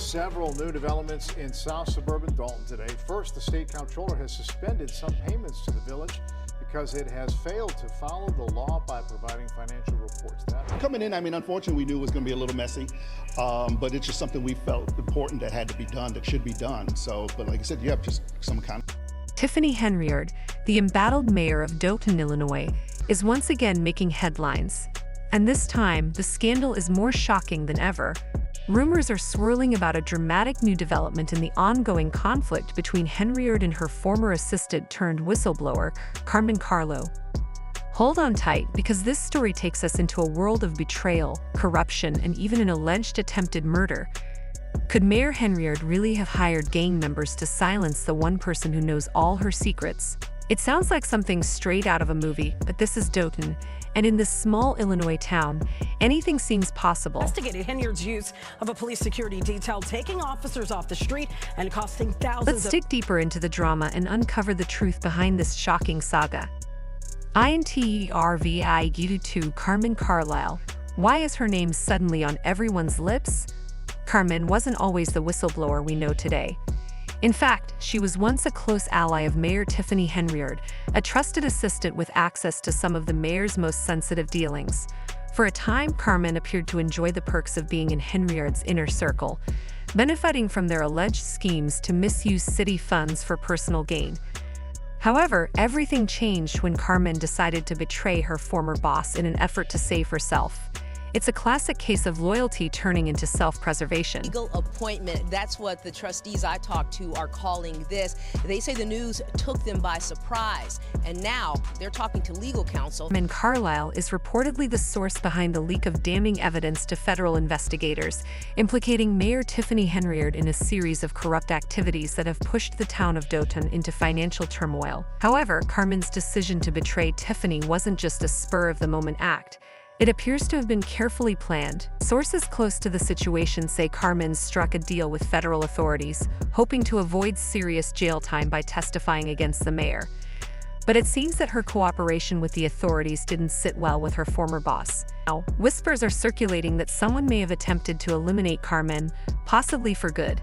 Several new developments in South suburban Dalton today. First, the state comptroller has suspended some payments to the village because it has failed to follow the law by providing financial reports. Coming in, I mean, unfortunately, we knew it was going to be a little messy, but it's just something we felt important that had to be done, that should be done. So, but like I said, you have just some kind of... Tiffany Henyard, the embattled mayor of Dalton, Illinois, is once again making headlines. And this time, the scandal is more shocking than ever. Rumors are swirling about a dramatic new development in the ongoing conflict between Henyard and her former assistant turned whistleblower, Carmen Carlo. Hold on tight, because this story takes us into a world of betrayal, corruption, and even an alleged attempted murder. Could Mayor Henyard really have hired gang members to silence the one person who knows all her secrets? It sounds like something straight out of a movie, but this is Dalton, and in this small Illinois town, anything seems possible. Investigated Henyard's use of a police security detail, taking officers off the street and costing thousands. Let's dig deeper into the drama and uncover the truth behind this shocking saga. INTERVIGU2 Carmen Carlisle. Why is her name suddenly on everyone's lips? Carmen wasn't always the whistleblower we know today. In fact, she was once a close ally of Mayor Tiffany Henyard, a trusted assistant with access to some of the mayor's most sensitive dealings. For a time, Carmen appeared to enjoy the perks of being in Henyard's inner circle, benefiting from their alleged schemes to misuse city funds for personal gain. However, everything changed when Carmen decided to betray her former boss in an effort to save herself. It's a classic case of loyalty turning into self-preservation. Legal appointment, that's what the trustees I talked to are calling this. They say the news took them by surprise, and now they're talking to legal counsel. Carmen Carlisle is reportedly the source behind the leak of damning evidence to federal investigators, implicating Mayor Tiffany Henyard in a series of corrupt activities that have pushed the town of Dalton into financial turmoil. However, Carmen's decision to betray Tiffany wasn't just a spur-of-the-moment act. It appears to have been carefully planned. Sources close to the situation say Carmen struck a deal with federal authorities, hoping to avoid serious jail time by testifying against the mayor. But it seems that her cooperation with the authorities didn't sit well with her former boss. Now, whispers are circulating that someone may have attempted to eliminate Carmen, possibly for good.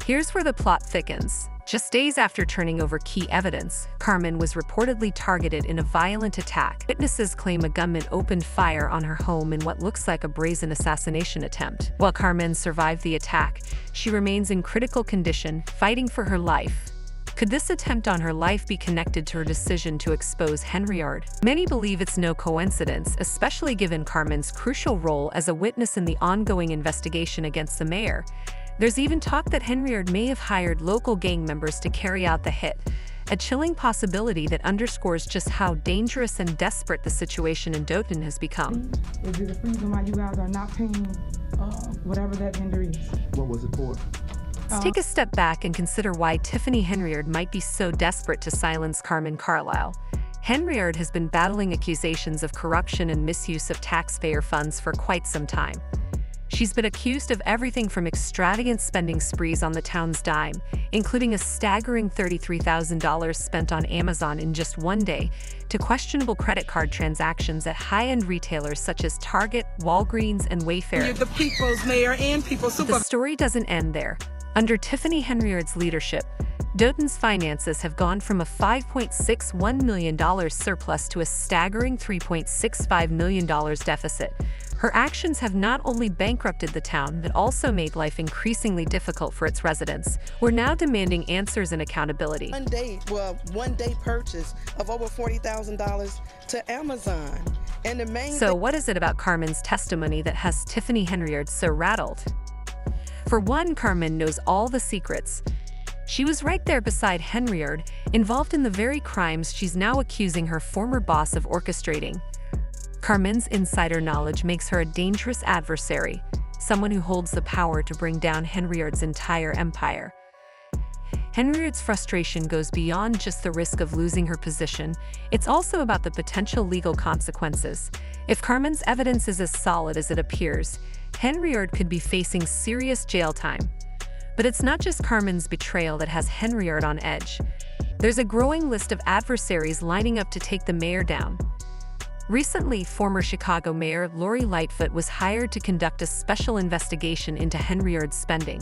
Here's where the plot thickens. Just days after turning over key evidence, Carmen was reportedly targeted in a violent attack. Witnesses claim a gunman opened fire on her home in what looks like a brazen assassination attempt. While Carmen survived the attack, she remains in critical condition, fighting for her life. Could this attempt on her life be connected to her decision to expose Henyard? Many believe it's no coincidence, especially given Carmen's crucial role as a witness in the ongoing investigation against the mayor. There's even talk that Henyard may have hired local gang members to carry out the hit, a chilling possibility that underscores just how dangerous and desperate the situation in Dalton has become. Is there a reason why you guys are not paying whatever that vendor is? What was it for? Let's take a step back and consider why Tiffany Henyard might be so desperate to silence Carmen Carlisle. Henyard has been battling accusations of corruption and misuse of taxpayer funds for quite some time. She's been accused of everything from extravagant spending sprees on the town's dime, including a staggering $33,000 spent on Amazon in just one day, to questionable credit card transactions at high-end retailers such as Target, Walgreens, and Wayfair. You're the people's mayor and people's super. The story doesn't end there. Under Tiffany Henyard's leadership, Dalton's finances have gone from a $5.61 million surplus to a staggering $3.65 million deficit. Her actions have not only bankrupted the town, but also made life increasingly difficult for its residents. We're now demanding answers and accountability. One day purchase of over $40,000 to Amazon. And the main So what is it about Carmen's testimony that has Tiffany Henyard so rattled? For one, Carmen knows all the secrets. She was right there beside Henyard, involved in the very crimes she's now accusing her former boss of orchestrating. Carmen's insider knowledge makes her a dangerous adversary, someone who holds the power to bring down Henyard's entire empire. Henyard's frustration goes beyond just the risk of losing her position. It's also about the potential legal consequences. If Carmen's evidence is as solid as it appears, Henyard could be facing serious jail time. But it's not just Carmen's betrayal that has Henyard on edge. There's a growing list of adversaries lining up to take the mayor down. Recently, former Chicago Mayor Lori Lightfoot was hired to conduct a special investigation into Henyard's spending.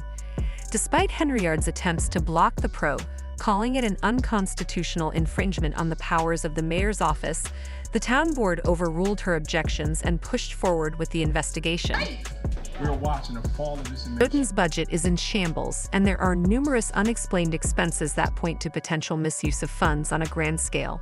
Despite Henyard's attempts to block the probe, calling it an unconstitutional infringement on the powers of the mayor's office, the town board overruled her objections and pushed forward with the investigation. We're watching the fall of this Dalton's budget is in shambles, and there are numerous unexplained expenses that point to potential misuse of funds on a grand scale.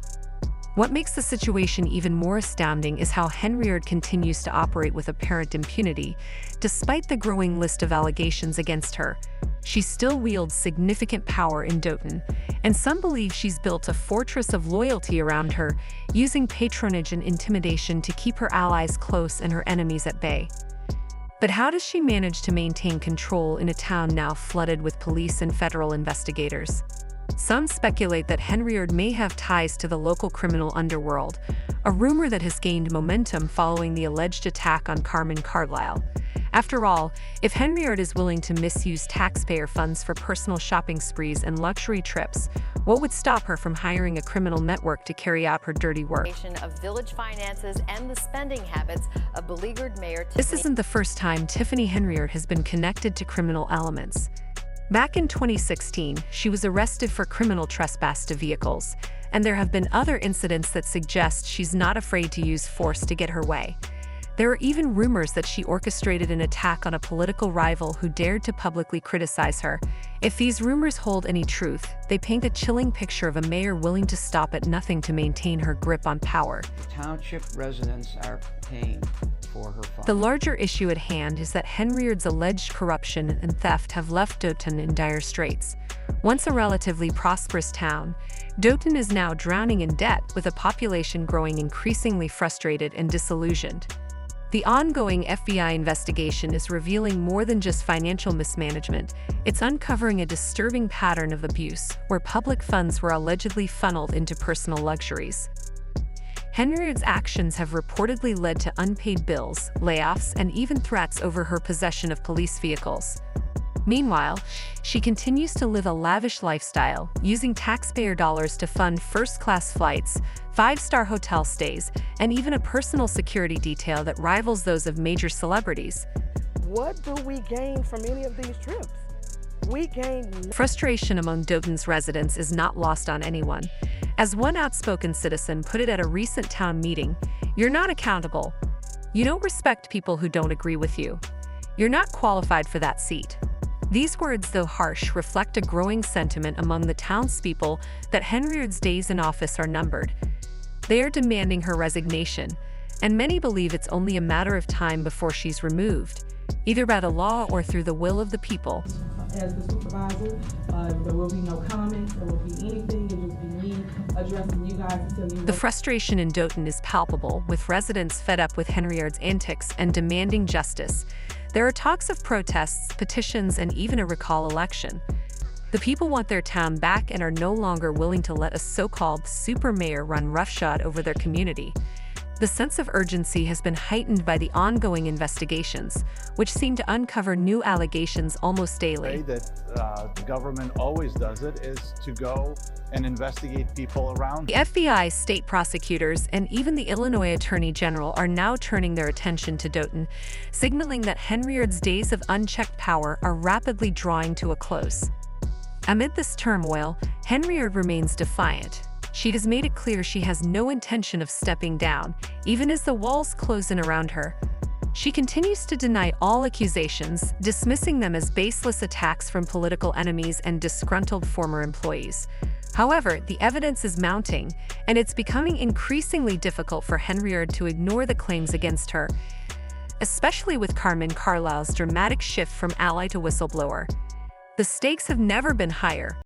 What makes the situation even more astounding is how Henyard continues to operate with apparent impunity. Despite the growing list of allegations against her, she still wields significant power in Dalton, and some believe she's built a fortress of loyalty around her, using patronage and intimidation to keep her allies close and her enemies at bay. But how does she manage to maintain control in a town now flooded with police and federal investigators? Some speculate that Henyard may have ties to the local criminal underworld, a rumor that has gained momentum following the alleged attack on Carmen Carlisle. After all, if Henyard is willing to misuse taxpayer funds for personal shopping sprees and luxury trips, what would stop her from hiring a criminal network to carry out her dirty work? Of village finances and the spending habits of beleaguered Mayor Tiffany. This isn't the first time Tiffany Henyard has been connected to criminal elements. Back in 2016, she was arrested for criminal trespass to vehicles, and there have been other incidents that suggest she's not afraid to use force to get her way. There are even rumors that she orchestrated an attack on a political rival who dared to publicly criticize her. If these rumors hold any truth, they paint a chilling picture of a mayor willing to stop at nothing to maintain her grip on power. Township residents are paying for her funds. The larger issue at hand is that Henyard's alleged corruption and theft have left Dalton in dire straits. Once a relatively prosperous town, Dalton is now drowning in debt, with a population growing increasingly frustrated and disillusioned. The ongoing FBI investigation is revealing more than just financial mismanagement. It's uncovering a disturbing pattern of abuse, where public funds were allegedly funneled into personal luxuries. Henyard's actions have reportedly led to unpaid bills, layoffs, and even threats over her possession of police vehicles. Meanwhile, she continues to live a lavish lifestyle, using taxpayer dollars to fund first-class flights, five-star hotel stays, and even a personal security detail that rivals those of major celebrities. What do we gain from any of these trips? We gain. Frustration among Dalton's residents is not lost on anyone. As one outspoken citizen put it at a recent town meeting, "You're not accountable. You don't respect people who don't agree with you. You're not qualified for that seat." These words, though harsh, reflect a growing sentiment among the townspeople that Henyard's days in office are numbered. They are demanding her resignation, and many believe it's only a matter of time before she's removed, either by the law or through the will of the people. As the supervisor, there will be no comments, there will be anything, it will be me addressing you guys until you. The frustration in Dalton is palpable, with residents fed up with Henyard's antics and demanding justice. There are talks of protests, petitions, and even a recall election. The people want their town back and are no longer willing to let a so-called super mayor run roughshod over their community. The sense of urgency has been heightened by the ongoing investigations, which seem to uncover new allegations almost daily. The way that the government always does it is to go and investigate people around. The FBI, state prosecutors, and even the Illinois Attorney General are now turning their attention to Dalton, signaling that Henyard's days of unchecked power are rapidly drawing to a close. Amid this turmoil, Henyard remains defiant. She has made it clear she has no intention of stepping down, even as the walls close in around her. She continues to deny all accusations, dismissing them as baseless attacks from political enemies and disgruntled former employees. However, the evidence is mounting, and it's becoming increasingly difficult for Henyard to ignore the claims against her, especially with Carmen Carlisle's dramatic shift from ally to whistleblower. The stakes have never been higher.